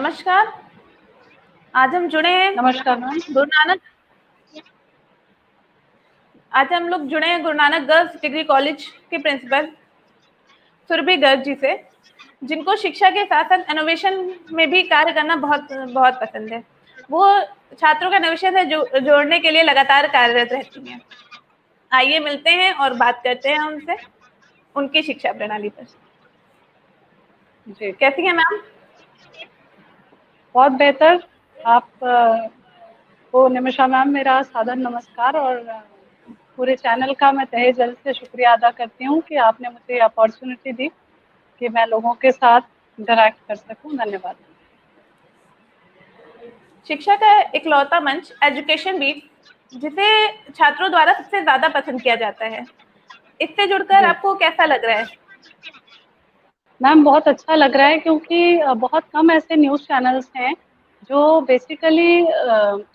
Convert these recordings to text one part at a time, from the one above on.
नमस्कार। आज हम जुड़े हैं नमस्कार मैम। गुरु नानक आज हम लोग जुड़े हैं Guru Nanak girls degree college के प्रिंसिपल सुरभि गर्ग जी से, जिनको शिक्षा के साथ साथ इनोवेशन में भी कार्य करना बहुत बहुत पसंद है। वो छात्रों का इनोवेशन से जोड़ने के लिए लगातार कार्यरत रहती हैं। आइए मिलते हैं और बात करते हैं उनसे उनकी शिक्षा प्रणाली पर। जी, कैसी हैं मैम? बहुत बेहतर। आप को निमिषा मैम मेरा सादर नमस्कार और पूरे चैनल का मैं तहे दिल से शुक्रिया अदा करती हूँ कि आपने मुझे अपॉर्चुनिटी दी कि मैं लोगों के साथ इंटरैक्ट कर सकूं। धन्यवाद। शिक्षा का इकलौता मंच एजुकेशन वीक, जिसे छात्रों द्वारा सबसे ज्यादा पसंद किया जाता है, इससे जुड़कर जी आपको कैसा लग रहा है? मैम, बहुत अच्छा लग रहा है क्योंकि बहुत कम ऐसे न्यूज़ चैनल्स हैं जो बेसिकली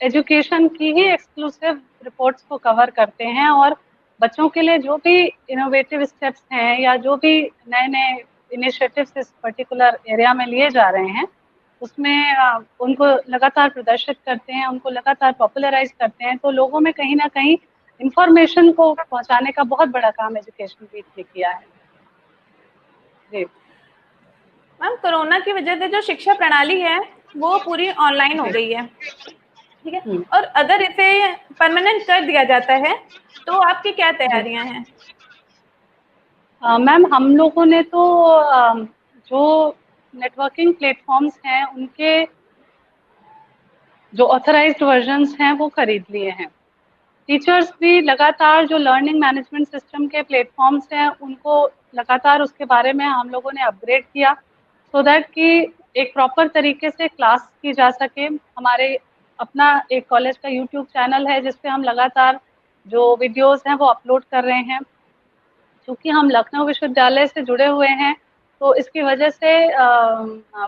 एजुकेशन की ही एक्सक्लूसिव रिपोर्ट्स को कवर करते हैं और बच्चों के लिए जो भी इनोवेटिव स्टेप्स हैं या जो भी नए नए इनिशिएटिव्स इस पर्टिकुलर एरिया में लिए जा रहे हैं उसमें उनको लगातार प्रदर्शित करते हैं, उनको लगातार पॉपुलराइज करते हैं। तो लोगों में कहीं ना कहीं इंफॉर्मेशन को पहुंचाने का बहुत बड़ा काम एजुकेशन वीक ने किया है। जी मैम, कोरोना की वजह से जो शिक्षा प्रणाली है वो पूरी ऑनलाइन हो जी। गई है, ठीक है। और अगर इसे परमानेंट कर दिया जाता है तो आपकी क्या जी तैयारियां हैं? मैम, हम लोगों ने तो जो नेटवर्किंग प्लेटफॉर्म्स हैं उनके जो ऑथराइज्ड वर्जन्स हैं वो खरीद लिए हैं। टीचर्स भी लगातार जो लर्निंग मैनेजमेंट सिस्टम के प्लेटफॉर्म्स हैं उनको लगातार उसके बारे में हम लोगों ने अपग्रेड किया सो दैट कि एक प्रॉपर तरीके से क्लास की जा सके। हमारे अपना एक कॉलेज का यूट्यूब चैनल है जिसपे हम लगातार जो वीडियोस हैं वो अपलोड कर रहे हैं। क्योंकि हम लखनऊ विश्वविद्यालय से जुड़े हुए हैं तो इसकी वजह से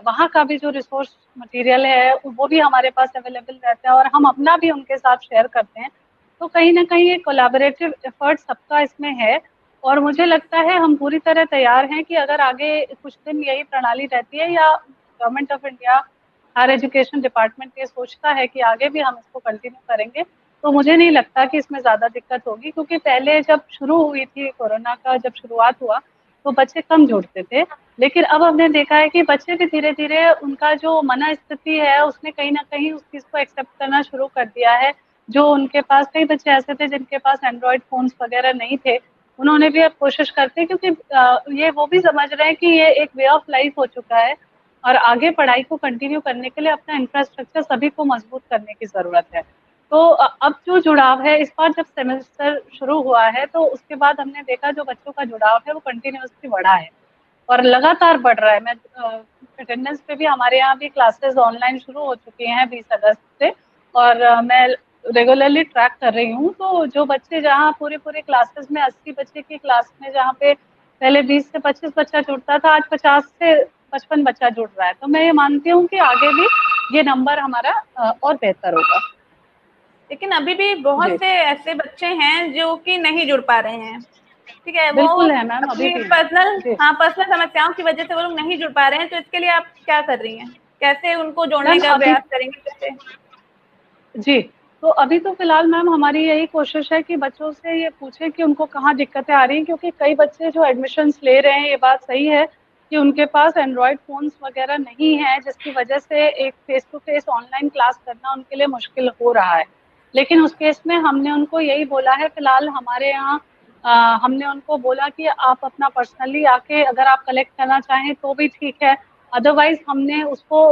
वहाँ का भी जो रिसोर्स मटेरियल है वो भी हमारे पास अवेलेबल रहता है और हम अपना भी उनके साथ शेयर करते हैं। तो कहीं ना कहीं एक कोलैबोरेटिव एफर्ट सबका इसमें है और मुझे लगता है हम पूरी तरह तैयार हैं कि अगर आगे कुछ दिन यही प्रणाली रहती है या government of India higher education department ये सोचता है कि आगे भी हम इसको कंटिन्यू करेंगे तो मुझे नहीं लगता कि इसमें ज़्यादा दिक्कत होगी। क्योंकि पहले जब शुरू हुई थी कोरोना का, जब शुरुआत हुआ तो बच्चे कम जुड़ते थे, लेकिन अब हमने देखा है कि बच्चे भी धीरे धीरे उनका जो मनस्थिति है उसने कहीं ना कहीं उस चीज़ को एक्सेप्ट करना शुरू कर दिया है। जो उनके पास, कई बच्चे ऐसे थे जिनके पास एंड्रॉयड फोन्स वगैरह नहीं थे, उन्होंने भी अब कोशिश करते हैं क्योंकि ये वो भी समझ रहे हैं कि ये एक वे ऑफ लाइफ हो चुका है और आगे पढ़ाई को कंटिन्यू करने के लिए अपना इंफ्रास्ट्रक्चर सभी को मजबूत करने की जरूरत है। तो अब जो जुड़ाव है, इस बार जब सेमेस्टर शुरू हुआ है तो उसके बाद हमने देखा जो बच्चों का जुड़ाव है वो कंटिन्यूसली बढ़ा है और लगातार बढ़ रहा है। मैं अटेंडेंस पे भी, हमारे यहाँ भी क्लासेस ऑनलाइन शुरू हो चुकी हैं 20 अगस्त से और मैं रेगुलरली ट्रैक कर रही हूँ। तो जो बच्चे जहाँ पूरे पूरे क्लासेस में 80 बच्चे की क्लास में जहाँ पे पहले 20 से 25 बच्चा जुड़ता था, आज 50 से 55 बच्चा जुड़ रहा है। तो मैं ये मानती हूँ कि आगे भी ये नंबर हमारा और बेहतर होगा। लेकिन अभी भी बहुत जी से ऐसे बच्चे हैं जो कि नहीं जुड़ पा रहे हैं, ठीक है। वो बिल्कुल है मैम, अभी अपनी भी है। जी पर्सनल समस्याओं की वजह से वो लोग नहीं जुड़ पा रहे हैं। तो इसके लिए आप क्या कर रही हैं? कैसे उनको जोड़ने मैम, का अभी प्रयास करेंगे? कैसे? जी, तो अभी तो फिलहाल मैम हमारी यही कोशिश है कि बच्चों से ये पूछें कि उनको कहाँ दिक्कतें आ रही हैं। क्योंकि कई बच्चे जो एडमिशन्स ले रहे हैं, ये बात सही है कि उनके पास एंड्रॉयड फोन्स वगैरह नहीं है, जिसकी वजह से एक face to face online class करना उनके लिए मुश्किल हो रहा है। लेकिन उस केस में हमने उनको यही बोला है, फिलहाल हमारे यहाँ हमने उनको बोला कि आप अपना पर्सनली आके अगर आप कलेक्ट करना चाहें तो भी ठीक है। अदरवाइज हमने उसको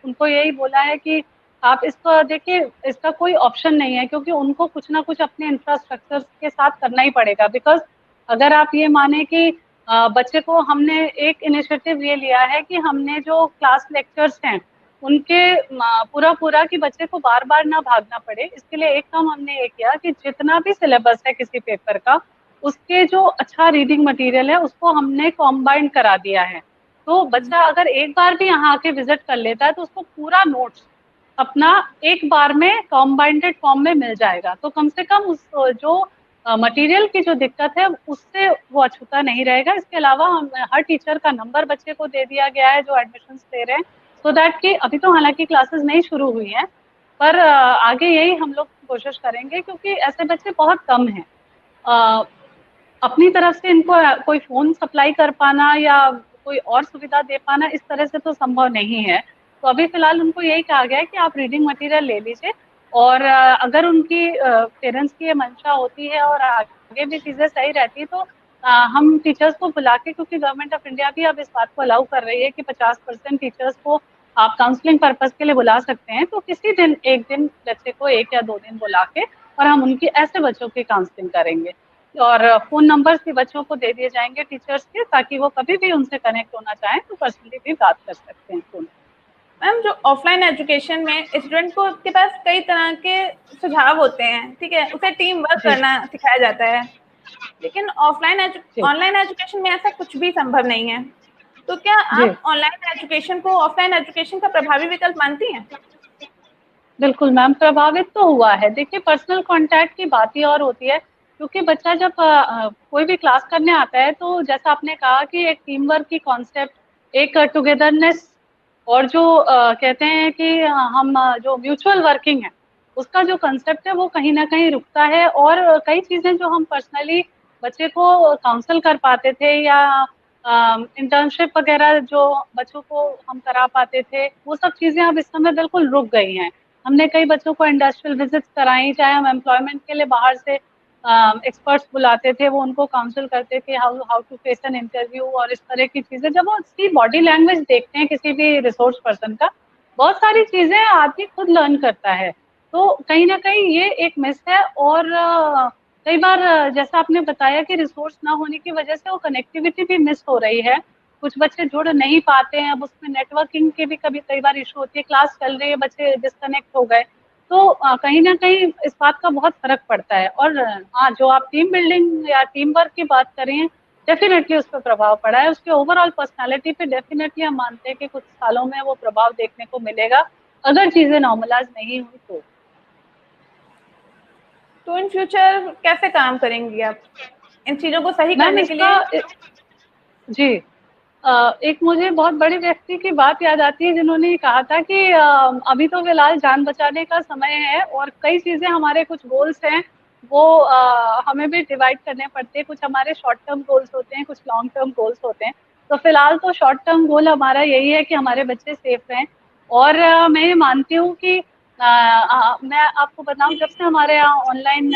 उनको यही बोला है कि आप इसको देखिए, इसका कोई ऑप्शन नहीं है क्योंकि उनको कुछ ना कुछ अपने इंफ्रास्ट्रक्चर के साथ करना ही पड़ेगा। बिकॉज अगर आप ये माने कि बच्चे को, हमने एक इनिशिएटिव ये लिया है कि हमने जो क्लास लेक्चर्स हैं उनके पूरा पूरा कि बच्चे को बार बार ना भागना पड़े, इसके लिए एक काम हमने ये किया कि जितना भी सिलेबस है किसी पेपर का, उसके जो अच्छा रीडिंग मटेरियल है उसको हमने कॉम्बाइंड करा दिया है। तो बच्चा अगर एक बार भी यहाँ आके विजिट कर लेता है तो उसको पूरा नोट्स अपना एक बार में कॉम्बाइंडेड फॉर्म में मिल जाएगा। तो कम से कम उस जो मटेरियल की जो दिक्कत है उससे वो अछूता नहीं रहेगा। इसके अलावा हम हर टीचर का नंबर बच्चे को दे दिया गया है जो एडमिशन ले रहे हैं, सो दैट कि अभी तो हालांकि क्लासेस नहीं शुरू हुई हैं, पर आगे यही हम लोग कोशिश करेंगे, क्योंकि ऐसे बच्चे बहुत कम हैं। अपनी तरफ से इनको कोई फोन सप्लाई कर पाना या कोई और सुविधा दे पाना इस तरह से तो संभव नहीं है। तो अभी फिलहाल उनको यही कहा गया है कि आप रीडिंग मटेरियल ले लीजिए, और अगर उनकी पेरेंट्स की ये मंशा होती है और आगे भी चीजें सही रहती है, तो हम टीचर्स को बुला के, क्योंकि गवर्नमेंट ऑफ इंडिया भी अब इस बात को अलाउ कर रही है कि 50% टीचर्स को आप काउंसलिंग पर्पज के लिए बुला सकते हैं, तो किसी दिन एक दिन बच्चे को 1 या 2 दिन बुला के और हम उनकी ऐसे बच्चों की काउंसलिंग करेंगे, और फोन नंबर्स भी बच्चों को दे दिए जाएंगे टीचर्स के, ताकि वो कभी भी उनसे कनेक्ट होना चाहें तो पर्सनली भी बात कर सकते हैं फोन। मैम, जो ऑफलाइन एजुकेशन में स्टूडेंट को के पास कई तरह के सुझाव होते हैं, ठीक है, उसे टीम वर्क जी करना सिखाया जाता है, लेकिन जी ऑनलाइन एजुकेशन में ऐसा कुछ भी संभव नहीं है। तो क्या जी, आप ऑनलाइन एजुकेशन को ऑफलाइन एजुकेशन का प्रभावी विकल्प मानती हैं? बिल्कुल मैम, प्रभावित तो हुआ है। देखिए, पर्सनल कांटेक्ट की बात ही और होती है, क्योंकि बच्चा जब कोई भी क्लास करने आता है, तो जैसा आपने कहा कि एक टीम वर्क की कॉन्सेप्ट, एक टुगेदरनेस, और जो कहते हैं कि हम जो म्यूचुअल वर्किंग है, उसका जो कंसेप्ट है वो कहीं ना कहीं रुकता है। और कई चीजें जो हम पर्सनली बच्चे को काउंसल कर पाते थे, या इंटर्नशिप वगैरह जो बच्चों को हम करा पाते थे, वो सब चीजें अब इस समय बिल्कुल रुक गई हैं। हमने कई बच्चों को इंडस्ट्रियल विजिट्स कराई, चाहे हम एम्प्लॉयमेंट के लिए बाहर से एक्सपर्ट्स बुलाते थे, वो उनको काउंसिल करते थे how how to face an interview और इस तरह की चीजें। जब वो उसकी बॉडी लैंग्वेज देखते हैं किसी भी रिसोर्स पर्सन का, बहुत सारी चीजें आदमी खुद लर्न करता है। तो कहीं ना कहीं ये एक मिस है। और कई बार जैसा आपने बताया कि रिसोर्स ना होने की वजह से वो कनेक्टिविटी भी मिस हो रही है, कुछ बच्चे जुड़ नहीं पाते हैं। अब उसमें नेटवर्किंग के भी कभी कई बार इशू होती है, क्लास चल रही है, बच्चे डिस्कनेक्ट हो गए, तो कहीं ना कहीं इस बात का बहुत फर्क पड़ता है। और हाँ, जो आप टीम बिल्डिंग या टीम वर्क की बात कर रही हैं, डेफिनेटली उस पर प्रभाव पड़ा है। उसके ओवरऑल पर्सनालिटी पे डेफिनेटली हम मानते हैं कि कुछ सालों में वो प्रभाव देखने को मिलेगा, अगर चीजें नॉर्मलाइज नहीं हुई तो। तो इन फ्यूचर कैसे काम करेंगी आप इन चीजों को सही मैम करने के इसका लिए? जी, एक मुझे बहुत बड़े व्यक्ति की बात याद आती है, जिन्होंने कहा था कि अभी तो फिलहाल जान बचाने का समय है, और कई चीजें, हमारे कुछ गोल्स हैं वो हमें भी डिवाइड करने पड़ते हैं। कुछ हमारे शॉर्ट टर्म गोल्स होते हैं, कुछ लॉन्ग टर्म गोल्स होते हैं। तो फिलहाल तो शॉर्ट टर्म गोल हमारा यही है कि हमारे बच्चे सेफ रहें। और मैं ये मानती हूँ कि मैं आपको बताऊं, जब से हमारे यहाँ ऑनलाइन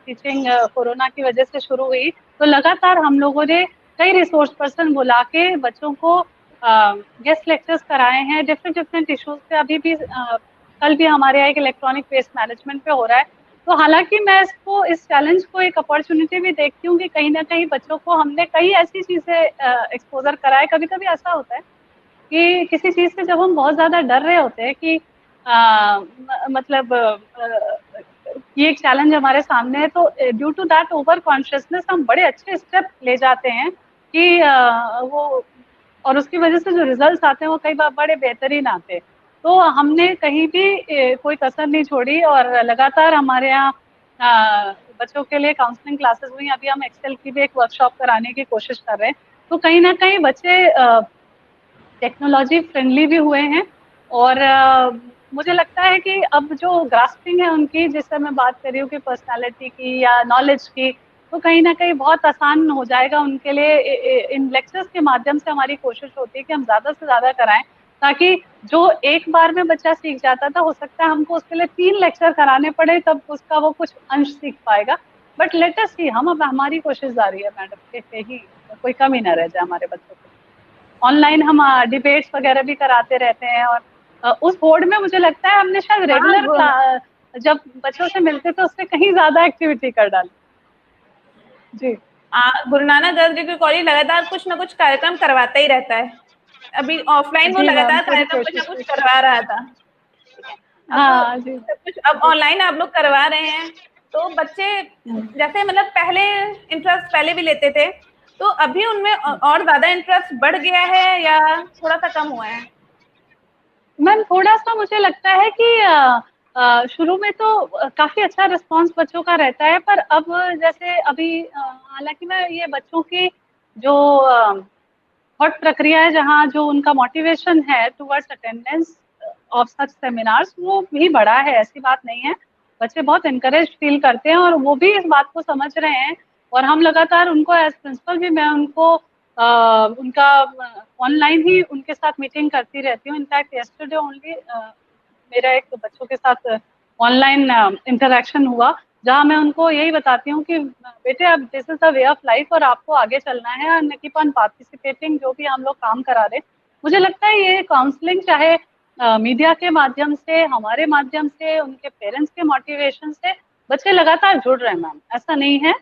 टीचिंग कोरोना की वजह से शुरू हुई, तो लगातार हम लोगों ने कई रिसोर्स पर्सन बुला के बच्चों को गेस्ट लेक्चर्स कराए हैं डिफरेंट डिफरेंट इश्यूज पे। अभी भी कल भी हमारे यहाँ एक इलेक्ट्रॉनिक वेस्ट मैनेजमेंट पे हो रहा है। तो हालांकि मैं इसको, इस चैलेंज को एक अपॉर्चुनिटी भी देखती हूँ कि कहीं ना कहीं बच्चों को हमने कई ऐसी चीजें एक्सपोजर कराए। कभी कभी ऐसा होता है कि किसी चीज से जब हम बहुत ज्यादा डर रहे होते हैं कि मतलब ये एक चैलेंज हमारे सामने है, तो due to that over consciousness हम बड़े अच्छे स्टेप ले जाते हैं कि वो, और उसकी वजह से जो रिजल्ट्स आते हैं वो कई बार बड़े बेहतरीन आते हैं। तो हमने कहीं भी कोई कसर नहीं छोड़ी, और लगातार हमारे यहाँ बच्चों के लिए काउंसलिंग क्लासेस हुई। अभी हम एक्सेल की भी एक वर्कशॉप कराने की कोशिश कर रहे हैं। तो कहीं ना कहीं बच्चे टेक्नोलॉजी फ्रेंडली भी हुए हैं। और मुझे लगता है कि अब जो ग्रास्पिंग है उनकी, जिससे मैं बात कर रही हूँ कि पर्सनालिटी की या नॉलेज की, तो कहीं ना कहीं बहुत आसान हो जाएगा उनके लिए। इन लेक्चर्स के माध्यम से हमारी कोशिश होती है कि हम ज्यादा से ज्यादा कराएं, ताकि जो एक बार में बच्चा सीख जाता था, हो सकता है हमको उसके लिए 3 लेक्चर कराने पड़े, तब उसका वो कुछ अंश सीख पाएगा। बट लेट अस सी, हम अब, हमारी कोशिश जारी है मैडम कि कहीं कोई कमी ना रह जाए हमारे बच्चों को। ऑनलाइन हम डिबेट्स वगैरह भी कराते रहते हैं। और उस बोर्ड में मुझे लगता है हमने शायद हाँ, रेगुलर क्लास जब बच्चों से मिलते थे उससे कहीं ज्यादा एक्टिविटी कर डाली। जी Guru Nanak girls degree college लगातार कुछ ना कुछ कार्यक्रम करवाता ही रहता है। अभी ऑफलाइन वो जी मैम, लगातार पूरी कार्यक्रम कुछ ना कोशिश कुछ हुई। करवा रहा था। अब हाँ जी सब कुछ अब जी। ऑनलाइन आप लोग करवा रहे हैं, तो बच्चे जैसे मतलब पहले इंटरेस्ट पहले भी लेते थे, तो अभी उनमें और ज्यादा इंटरेस्ट बढ़ गया है या थोड़ा सा कम हुआ है? मैम थोड़ा सा मुझे लगता है कि शुरू में तो काफी अच्छा रिस्पांस बच्चों का रहता है, पर अब जैसे अभी हालांकि मैं ये बच्चों की जो थॉट प्रक्रिया है, जहाँ जो उनका मोटिवेशन है towards attendance of such seminars वो भी बढ़ा है, ऐसी बात नहीं है। बच्चे बहुत इनकरेज फील करते हैं और वो भी इस बात को समझ रहे हैं। और हम लगातार उनको एज प्रिंसिपल भी, मैं उनको उनका ऑनलाइन ही उनके साथ मीटिंग करती रहती हूँ। इनफैक्ट यस्टरडे ओनली मेरा एक बच्चों के साथ ऑनलाइन इंटरेक्शन हुआ, जहाँ मैं उनको यही बताती हूँ कि बेटे अब this is the way of life और आपको आगे चलना है, एंड कीप ऑन पार्टिसिपेटिंग जो भी हम लोग काम करा रहे हैं। मुझे लगता है ये काउंसलिंग चाहे मीडिया के माध्यम से, हमारे माध्यम से, उनके पेरेंट्स के मोटिवेशन से बच्चे लगातार जुड़ रहे हैं मैम, ऐसा नहीं है।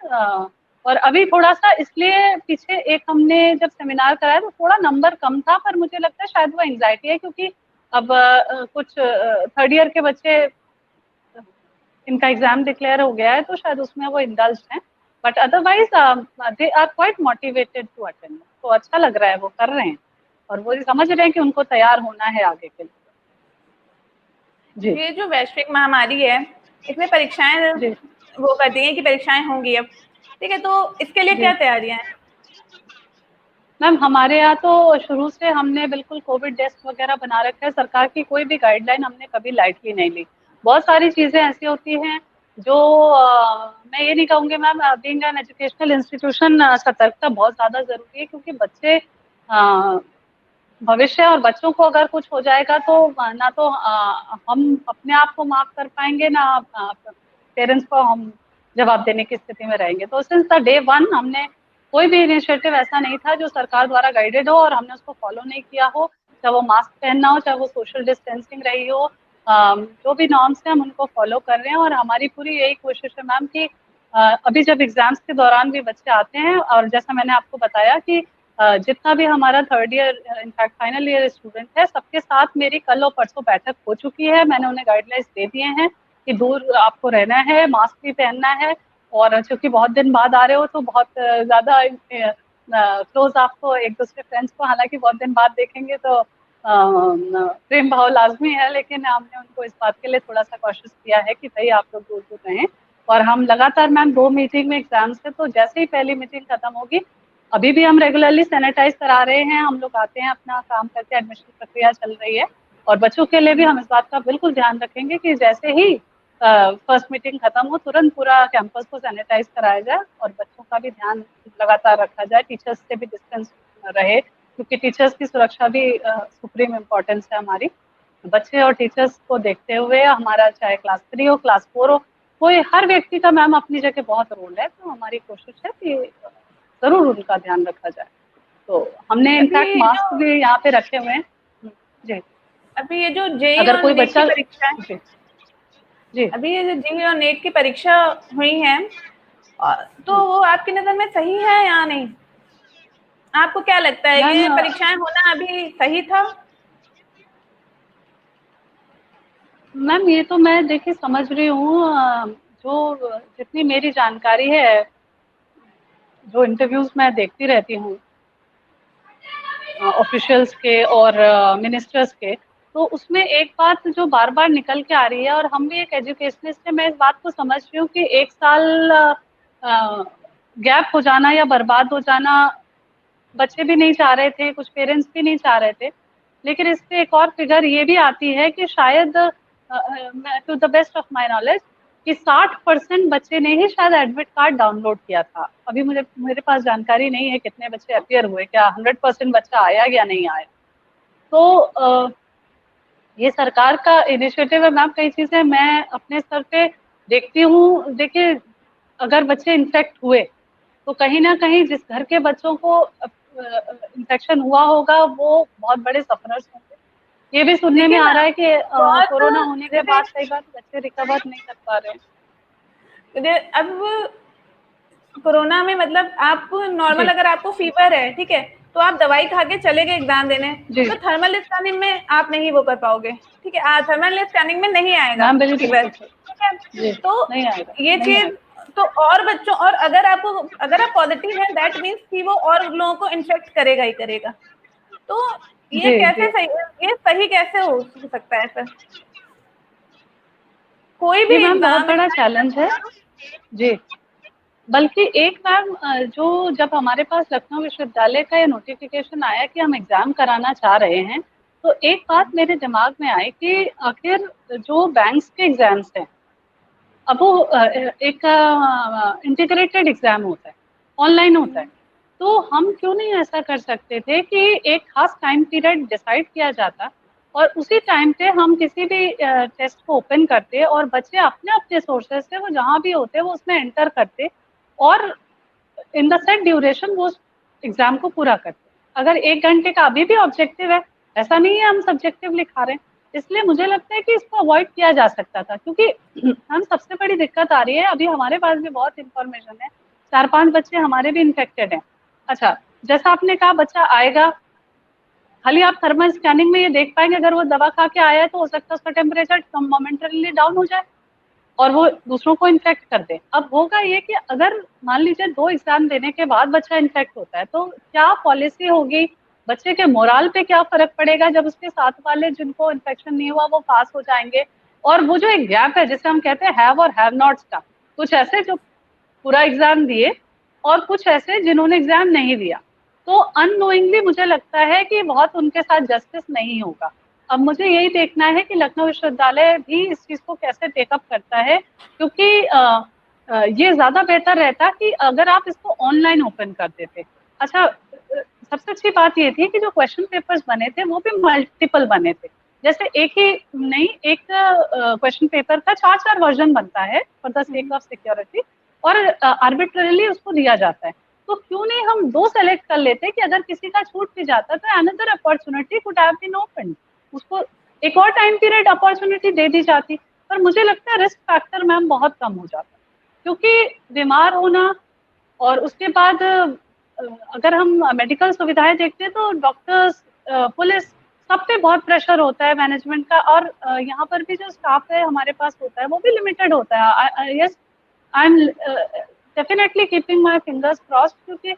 और अभी थोड़ा सा इसलिए पीछे एक हमने जब सेमिनार कराया तो थोड़ा नंबर कम था, पर मुझे लगता है शायद वो एंग्जाइटी है, क्योंकि अब कुछ थर्ड ईयर के बच्चे, इनका एग्जाम डिक्लेयर हो गया है तो शायद उसमें वो इंडल्ज हैं, but otherwise they are quite motivated to attend. तो अच्छा लग रहा है, वो कर रहे हैं और वो समझ रहे हैं कि उनको तैयार होना है आगे के लिए। जी, ये जो वैश्विक महामारी है, इसमें परीक्षाएं जी, वो कर दी हैं कि परीक्षाएं होंगी अब, ठीक है, तो इसके लिए जी क्या तैयारियां हैं? मैम, हमारे यहाँ तो शुरू से हमने बिल्कुल कोविड डेस्क वगैरह बना रखा है। सरकार की कोई भी गाइडलाइन हमने कभी लाइटली नहीं ली। बहुत सारी चीजें ऐसी होती हैं जो मैं ये नहीं कहूँगी ma'am, being an educational institution सतर्कता बहुत ज्यादा जरूरी है, क्योंकि बच्चे भविष्य, और बच्चों को अगर कुछ हो जाएगा तो ना तो हम अपने आप को माफ कर पाएंगे, ना पेरेंट्स को हम जवाब देने की स्थिति में रहेंगे। तो सिंस द डे वन हमने कोई भी इनिशिएटिव ऐसा नहीं था जो सरकार द्वारा गाइडेड हो और हमने उसको फॉलो नहीं किया हो, चाहे वो मास्क पहनना हो, चाहे वो सोशल डिस्टेंसिंग रही हो। जो भी नॉर्म्स हैं हम उनको फॉलो कर रहे हैं, और हमारी पूरी यही कोशिश है मैम कि अभी जब एग्जाम्स के दौरान भी बच्चे आते हैं, और जैसा मैंने आपको बताया कि जितना भी हमारा third year in fact final year student है, सबके साथ मेरी कल और परसों बैठक हो चुकी है। मैंने उन्हें गाइडलाइंस दे दिए हैं कि दूर आपको रहना है, मास्क भी पहनना है, और चूंकि बहुत दिन बाद आ रहे हो तो बहुत ज्यादा क्लोज आपको एक दूसरे फ्रेंड्स को हालांकि बहुत दिन बाद देखेंगे तो प्रेम भाव लाजमी है, लेकिन हमने उनको इस बात के लिए थोड़ा सा कोशिश किया है कि भाई आप लोग दूर दूर रहें। और हम लगातार मैम 2 मीटिंग में एग्जाम्स है, तो जैसे ही पहली मीटिंग खत्म होगी, अभी भी हम रेगुलरली सैनिटाइज करा रहे हैं। हम लोग आते हैं, अपना काम करके, एडमिशन प्रक्रिया चल रही है, और बच्चों के लिए भी हम इस बात का बिल्कुल ध्यान रखेंगे कि जैसे ही फर्स्ट मीटिंग खत्म हो तुरंत पूरा कैंपस को सैनिटाइज कराया जाए और बच्चों का भी ध्यान लगातार रखा जाए, टीचर्स से भी डिस्टेंस रहे, क्योंकि टीचर्स की सुरक्षा भी सुप्रीम इम्पोर्टेंस है हमारी। बच्चे और टीचर्स को देखते हुए हमारा चाहे क्लास 3 हो, क्लास 4 हो, कोई हर व्यक्ति का मैम अपनी जगह बहुत रोल है, तो हमारी कोशिश है कि जरूर उनका ध्यान रखा जाए। तो हमने इनफैक्ट अभी मास्क जो भी यहाँ पे रखे हुए हैं। जी, अभी ये जो जेई अगर और कोई नेट की बच्चा, परीक्षा है, जी, जी अभी ये जो जेई और नेट की परीक्षा हुई है, तो वो आपकी नजर में सही है या नहीं? आपको क्या लगता है, मैम, ये परीक्षाएं होना अभी सही था? मैम ये तो मैं देखिए समझ रही हूँ, जो जितनी मेरी जानकारी है, जो इंटरव्यूज मैं देखती रहती हूँ ऑफिशियल्स के और मिनिस्टर्स के, तो उसमें एक बात जो बार बार निकल के आ रही है, और हम भी एक एजुकेशनिस्ट है, मैं इस बात को समझ रही हूँ कि एक साल गैप हो जाना या बर्बाद हो जाना बच्चे भी नहीं चाह रहे थे, कुछ पेरेंट्स भी नहीं चाह रहे थे। लेकिन इस पे एक और फिगर ये भी आती है कि शायद to the best of my knowledge कि 60% बच्चे ने ही शायद एडमिट कार्ड डाउनलोड किया था। अभी मुझे मेरे पास जानकारी नहीं है कितने बच्चे अपियर हुए, क्या 100% बच्चा आया या नहीं आया। तो ये सरकार का इनिशिएटिव है मैम। कई चीजें मैं अपने स्तर पे देखती हूँ। देखिए, अगर बच्चे इन्फेक्ट हुए तो कहीं ना कहीं जिस घर के बच्चों को इन्फेक्शन हुआ होगा वो बहुत बड़े सफरर्स होंगे। ये भी सुनने में लेकिन आ रहा है कि बहुत कोरोना होने के जैसे बाद कई बार बच्चे रिकवर नहीं कर पा रहे हैं। अब कोरोना में मतलब आप नॉर्मल, जी, अगर आपको फीवर है, ठीक है, तो आप दवाई खा के चले गए एग्जाम देने, जी तो थर्मल स्कैनिंग में आप नहीं वो कर पाओगे, ठीक है, थर्मल स्कैनिंग में नहीं आएगा मैम, बिल्कुल फीवर, बिल्कुल ठीक है। जी, तो नहीं आएगा, ये नहीं चीज, आएगा। तो और बच्चों, और अगर आप पॉजिटिव हैं, दैट मीन्स कि वो और लोगों को इन्फेक्ट करेगा ही करेगा। तो ये जी, कैसे जी, सही, ये सही कैसे हो सकता है सर? कोई भी ये मैम बहुत एग्जाम बड़ा इतना चैलेंज है। जी, बल्कि एक मैम जो जब हमारे पास लखनऊ विश्वविद्यालय का ये नोटिफिकेशन आया कि हम एग्जाम कराना चाह रहे हैं, तो एक बात मेरे दिमाग में आई कि आखिर जो बैंक्स के एग्जाम्स हैं, अब वो एक इंटीग्रेटेड एग्जाम होता है, ऑनलाइन होता है, तो हम क्यों नहीं ऐसा कर सकते थे कि एक खास टाइम पीरियड डिसाइड किया जाता और उसी टाइम पे हम किसी भी टेस्ट को ओपन करते और बच्चे अपने अपने सोर्सेज से वो जहाँ भी होते वो उसमें एंटर करते और इन द सेट ड्यूरेशन वो एग्जाम को पूरा करते। अगर 1 घंटे का अभी भी ऑब्जेक्टिव है, ऐसा नहीं है हम सब्जेक्टिव लिखा रहे हैं, इसलिए मुझे लगता है कि इसको अवॉइड किया जा सकता था, क्योंकि हम सबसे बड़ी दिक्कत आ रही है, अभी हमारे पास भी बहुत इंफॉर्मेशन है, 4-5 बच्चे हमारे भी इन्फेक्टेड हैं। अच्छा, जैसा आपने कहा बच्चा आएगा, खाली आप थर्मल स्कैनिंग में ये देख पाएंगे अगर वो दवा खा के आया है तो हो सकता है उसका टेम्परेचर मोमेंटरली डाउन हो जाए और वो दूसरों को इन्फेक्ट कर दे। अब होगा ये कि अगर मान लीजिए 2 एग्जाम देने के बाद बच्चा इन्फेक्ट होता है तो क्या पॉलिसी होगी, बच्चे के मोराल पे क्या फर्क पड़ेगा जब उसके साथ वाले जिनको इन्फेक्शन नहीं हुआ वो पास हो जाएंगे। और वो जो एक गैप है जिसे हम कहते हैं हैव और हैव नॉट्स का, कुछ ऐसे जो पूरा एग्जाम दिए और कुछ ऐसे जिन्होंने एग्जाम नहीं दिया, तो अननोइंगली मुझे लगता है कि बहुत उनके साथ जस्टिस नहीं होगा। अब मुझे यही देखना है कि लखनऊ विश्वविद्यालय भी इस चीज को कैसे टेकअप करता है, क्योंकि ये ज्यादा बेहतर रहता कि अगर आप इसको ऑनलाइन ओपन कर देते। अच्छा, सबसे अच्छी बात ये थी कि जो क्वेश्चन पेपर्स बने थे वो भी मल्टीपल बने थे, जैसे एक ही नहीं, एक क्वेश्चन पेपर का 4-4 वर्जन बनता है for the sake of security और आर्बिट्ररीली उसको दिया जाता है। तो क्यों नहीं हम 2 सेलेक्ट कर लेते कि अगर किसी का छूट भी जाता तो another opportunity could have been open, उसको एक और टाइम पीरियड अपॉर्चुनिटी दे दी जाती। पर मुझे लगता है रिस्क फैक्टर मैम बहुत कम हो जाता, क्योंकि बीमार होना और उसके बाद अगर हम मेडिकल सुविधाएं देखते हैं तो डॉक्टर्स, पुलिस, सब पे बहुत प्रेशर होता है मैनेजमेंट का, और यहाँ पर भी जो स्टाफ है हमारे पास होता है वो भी लिमिटेड होता है। Yes, I am definitely keeping my fingers crossed, क्योंकि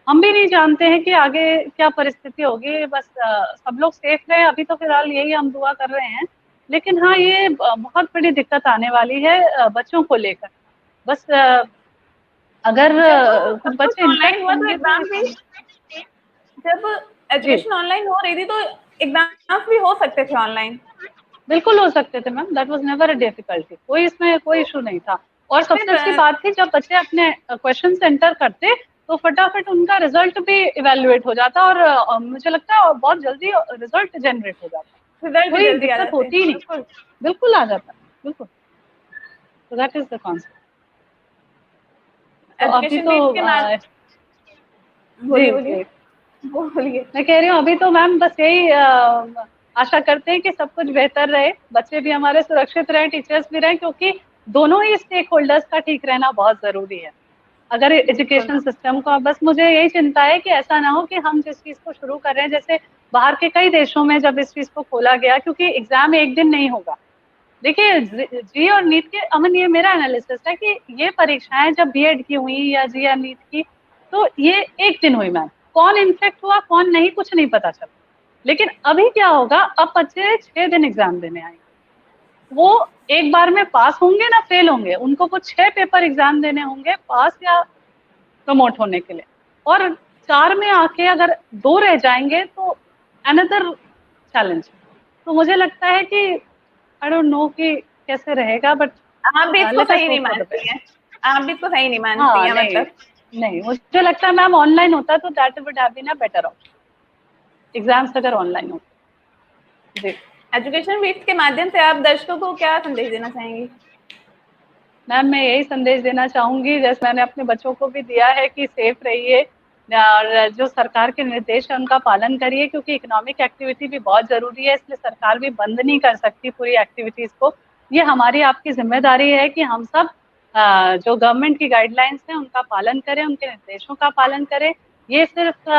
हम भी नहीं जानते हैं कि आगे क्या परिस्थिति होगी। बस सब लोग सेफ रहे, अभी तो फिलहाल यही हम दुआ कर रहे हैं। लेकिन हाँ, ये बहुत बड़ी दिक्कत आने वाली है बच्चों को लेकर। बस अगर जब कुछ सब कुछ बच्चे ऑनलाइन इन्फेक्ट हुआ तो होंगे तो एग्जाम भी, जब जी एजुकेशन ऑनलाइन हो रही थी तो एग्जाम्स भी हो सकते थे ऑनलाइन। बिल्कुल हो सकते थे ma'am, that was never a difficulty, कोई इसमें कोई तो इशू नहीं था। और सबसे फिर अच्छी बात थी जब बच्चे अपने क्वेश्चन एंटर करते तो फटाफट उनका रिजल्ट भी इवेल्युएट हो जाता और मुझे लगता है बहुत जल्दी रिजल्ट जनरेट हो जाता, रिजल्ट भी कोई जल्दी आ दिक्कत जाते, होती ही नहीं, बिल्कुल। बिल्कुल आ जाता, बिल्कुल। तो दैट इज द कॉन्सेप्ट। तो अभी एजुकेशन तो भी इसके जी बोलिए बोलिए, जी बोलिए। मैं कह रही हूँ अभी तो मैम बस यही आशा करते हैं कि सब कुछ बेहतर रहे, बच्चे भी हमारे सुरक्षित रहे, टीचर्स भी रहे, क्योंकि दोनों ही स्टेक होल्डर्स का ठीक रहना बहुत जरूरी है अगर बिल्कुल एजुकेशन सिस्टम का। बस मुझे यही चिंता है कि ऐसा ना हो कि हम जिस चीज को शुरू कर रहे हैं, जैसे बाहर के कई देशों में जब इस चीज को खोला गया, क्योंकि एग्जाम एक दिन नहीं होगा। देखिए जी और नीट के, अमन ये मेरा एनालिसिस है कि ये परीक्षाएं जब बीएड की हुई या जी या नीट की, तो ये एक दिन हुई मैम, कौन इन्फेक्ट हुआ कौन नहीं कुछ नहीं पता चला। लेकिन अभी क्या होगा, अब बच्चे 6 दिन एग्जाम देने आएंगे, वो एक बार में पास होंगे ना फेल होंगे, उनको कुछ 6 पेपर एग्जाम देने होंगे पास या प्रमोट होने के लिए, और 4 में आके अगर 2 रह जाएंगे तो अनदर चैलेंज। तो मुझे लगता है कि आई डोंट नो कि कैसे रहेगा, बट आप भी इसको लेट अस सही नहीं होप फॉर द मानती बेस्ट। हैं, आप भी इसको सही नहीं मानती हाँ हैं नहीं, मतलब। नहीं मुझे लगता है मैम ऑनलाइन होता तो that would have been a better option, exams अगर ऑनलाइन होते। जी एजुकेशन वीक्स के माध्यम से आप दर्शकों को क्या संदेश देना चाहेंगी? मैम, मैं यही संदेश देना चाहूंगी जैसे मैंने अपने बच्चों को भी दिया है कि सेफ रहिए और जो सरकार के निर्देश है उनका पालन करिए, क्योंकि इकोनॉमिक एक्टिविटी भी बहुत जरूरी है, इसलिए सरकार भी बंद नहीं कर सकती पूरी एक्टिविटीज को। ये हमारी आपकी जिम्मेदारी है कि हम सब जो गवर्नमेंट की गाइडलाइंस है उनका पालन करें, उनके निर्देशों का पालन करें। ये सिर्फ